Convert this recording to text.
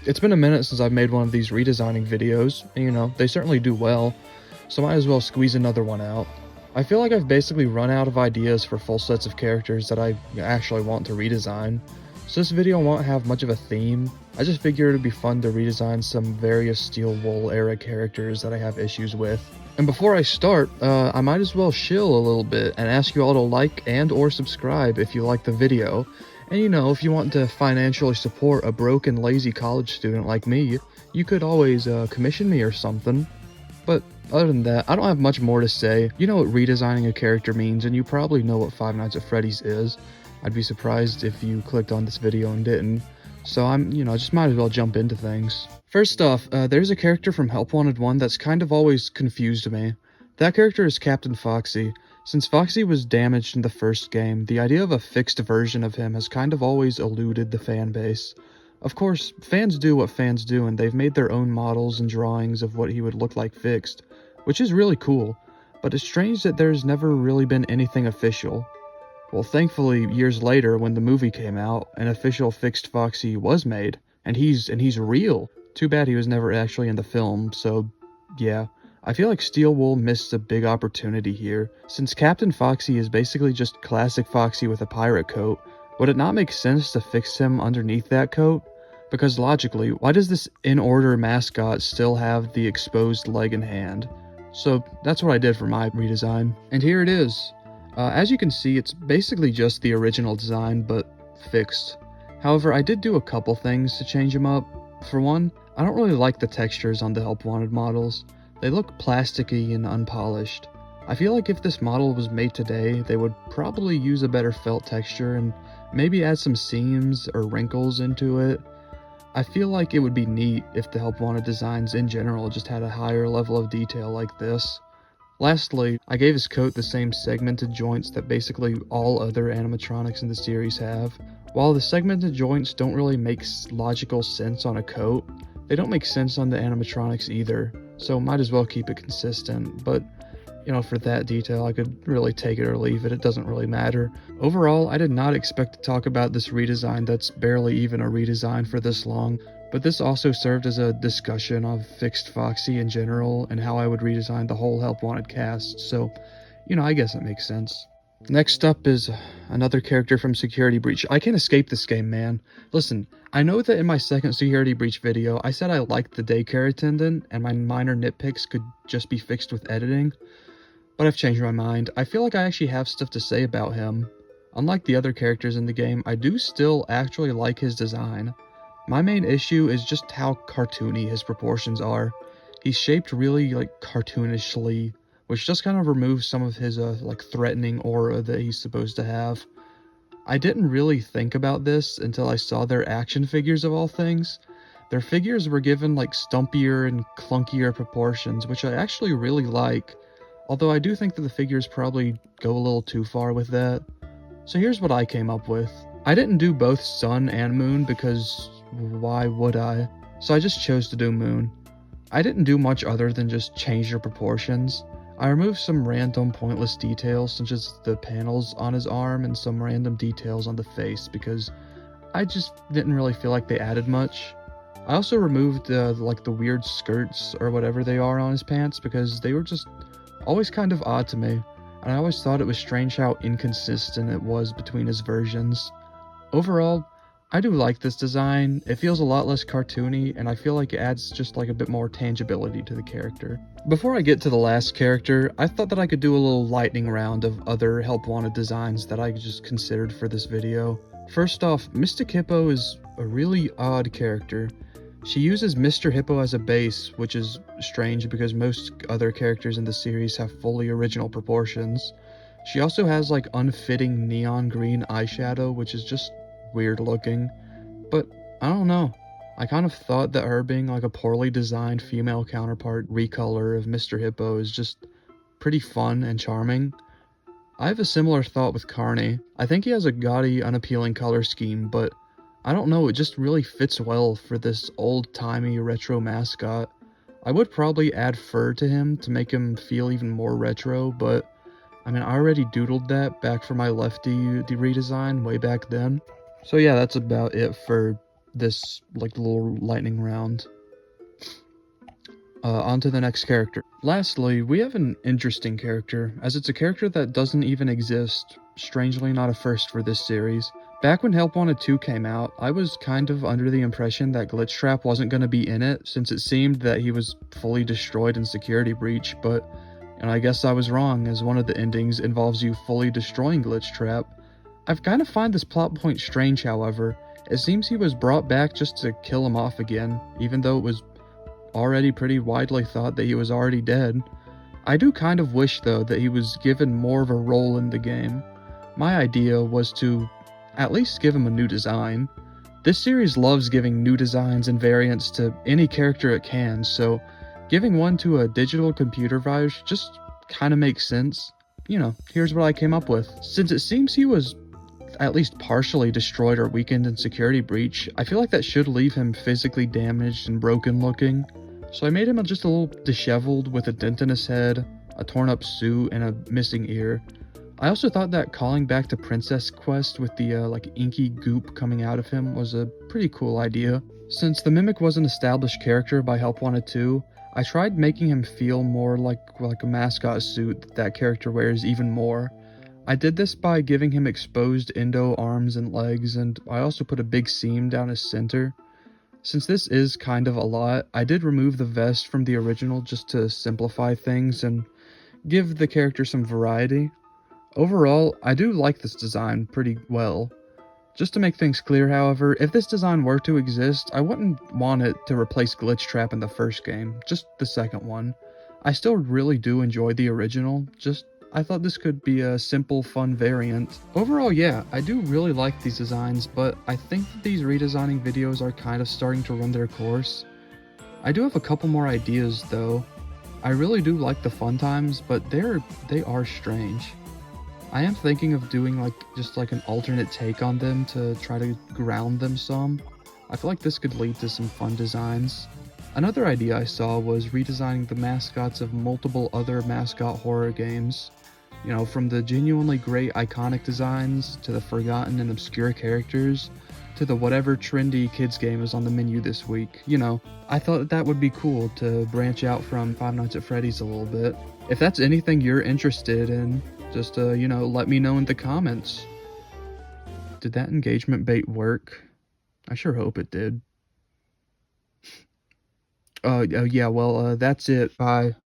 It's been a minute since I've made one of these redesigning videos, and they certainly do well, so might as well squeeze another one out. I feel like I've basically run out of ideas for full sets of characters that I actually want to redesign, so this video won't have much of a theme. I just figured it'd be fun to redesign some various Steel Wool era characters that I have issues with. And before I start, I might as well shill a little bit and ask you all to like and or subscribe if you like the video. And if you want to financially support a broke and lazy college student like me, you could always commission me or something. But other than that, I don't have much more to say. You know what redesigning a character means, and you probably know what Five Nights at Freddy's is. I'd be surprised if you clicked on this video and didn't. So I just might as well jump into things. First off, there's a character from Help Wanted 1 that's kind of always confused me. That character is Captain Foxy. Since Foxy was damaged in the first game, the idea of a fixed version of him has kind of always eluded the fan base. Of course, fans do what fans do, and they've made their own models and drawings of what he would look like fixed, which is really cool, but it's strange that there's never really been anything official. Well, thankfully, years later, when the movie came out, an official fixed Foxy was made, and he's real. Too bad he was never actually in the film, so yeah. I feel like Steel Wool missed a big opportunity here. Since Captain Foxy is basically just classic Foxy with a pirate coat, would it not make sense to fix him underneath that coat? Because logically, why does this in-order mascot still have the exposed leg and hand? So that's what I did for my redesign. And here it is. As you can see, it's basically just the original design, but fixed. However, I did do a couple things to change him up. For one, I don't really like the textures on the Help Wanted models. They look plasticky and unpolished. I feel like if this model was made today, they would probably use a better felt texture and maybe add some seams or wrinkles into it. I feel like it would be neat if the Help Wanted designs in general just had a higher level of detail like this. Lastly, I gave his coat the same segmented joints that basically all other animatronics in the series have. While the segmented joints don't really make logical sense on a coat, they don't make sense on the animatronics either, so might as well keep it consistent, but for that detail I could really take it or leave it, it doesn't really matter. Overall, I did not expect to talk about this redesign that's barely even a redesign for this long, but this also served as a discussion of fixed Foxy in general and how I would redesign the whole Help Wanted cast, so I guess it makes sense. Next up is another character from Security Breach. I can't escape this game, man. Listen, I know that in my second Security Breach video, I said I liked the Daycare Attendant, and my minor nitpicks could just be fixed with editing, but I've changed my mind. I feel like I actually have stuff to say about him. Unlike the other characters in the game, I do still actually like his design. My main issue is just how cartoony his proportions are. He's shaped really, cartoonishly, which just kind of removes some of his, threatening aura that he's supposed to have. I didn't really think about this until I saw their action figures of all things. Their figures were given, stumpier and clunkier proportions, which I actually really like, although I do think that the figures probably go a little too far with that. So here's what I came up with. I didn't do both Sun and Moon because why would I? So I just chose to do Moon. I didn't do much other than just change their proportions. I removed some random pointless details such as the panels on his arm and some random details on the face because I just didn't really feel like they added much. I also removed the weird skirts or whatever they are on his pants because they were just always kind of odd to me, and I always thought it was strange how inconsistent it was between his versions. Overall, I do like this design. It feels a lot less cartoony, and I feel like it adds just a bit more tangibility to the character. Before I get to the last character, I thought that I could do a little lightning round of other Help Wanted designs that I just considered for this video. First off, Mystic Hippo is a really odd character. She uses Mr. Hippo as a base, which is strange because most other characters in the series have fully original proportions. She also has unfitting neon green eyeshadow, which is just weird looking, but I don't know. I kind of thought that her being a poorly designed female counterpart recolor of Mr. Hippo is just pretty fun and charming. I have a similar thought with Carney. I think he has a gaudy, unappealing color scheme, but I don't know, it just really fits well for this old-timey retro mascot. I would probably add fur to him to make him feel even more retro, but I already doodled that back for my Lefty redesign way back then. So yeah, that's about it for this, like, little lightning round. On to the next character. Lastly, we have an interesting character, as it's a character that doesn't even exist, strangely not a first for this series. Back when Help Wanted 2 came out, I was kind of under the impression that Glitchtrap wasn't going to be in it, since it seemed that he was fully destroyed in Security Breach, but and I guess I was wrong, as one of the endings involves you fully destroying Glitchtrap. I kind of find this plot point strange, however. It seems he was brought back just to kill him off again, even though it was already pretty widely thought that he was already dead. I do kind of wish, though, that he was given more of a role in the game. My idea was to at least give him a new design. This series loves giving new designs and variants to any character it can, so giving one to a digital computer virus just kind of makes sense. You know, here's what I came up with. Since it seems he was at least partially destroyed or weakened in Security Breach, I feel like that should leave him physically damaged and broken looking. So I made him just a little disheveled with a dent in his head, a torn up suit, and a missing ear. I also thought that calling back to Princess Quest with the like inky goop coming out of him was a pretty cool idea. Since the Mimic was an established character by Help Wanted 2, I tried making him feel more like a mascot suit that character wears even more. I did this by giving him exposed endo arms and legs, and I also put a big seam down his center. Since this is kind of a lot, I did remove the vest from the original just to simplify things and give the character some variety. Overall, I do like this design pretty well. Just to make things clear, however, if this design were to exist, I wouldn't want it to replace Glitchtrap in the first game, just the second one. I still really do enjoy the original, just I thought this could be a simple, fun variant. Overall, yeah, I do really like these designs, but I think that these redesigning videos are kind of starting to run their course. I do have a couple more ideas, though. I really do like the fun times, but they are strange. I am thinking of doing just an alternate take on them to try to ground them some. I feel like this could lead to some fun designs. Another idea I saw was redesigning the mascots of multiple other mascot horror games. You know, from the genuinely great iconic designs, to the forgotten and obscure characters, to the whatever trendy kids game is on the menu this week. You know, I thought that would be cool to branch out from Five Nights at Freddy's a little bit. If that's anything you're interested in, just let me know in the comments. Did that engagement bait work? I sure hope it did. Yeah, well, that's it. Bye.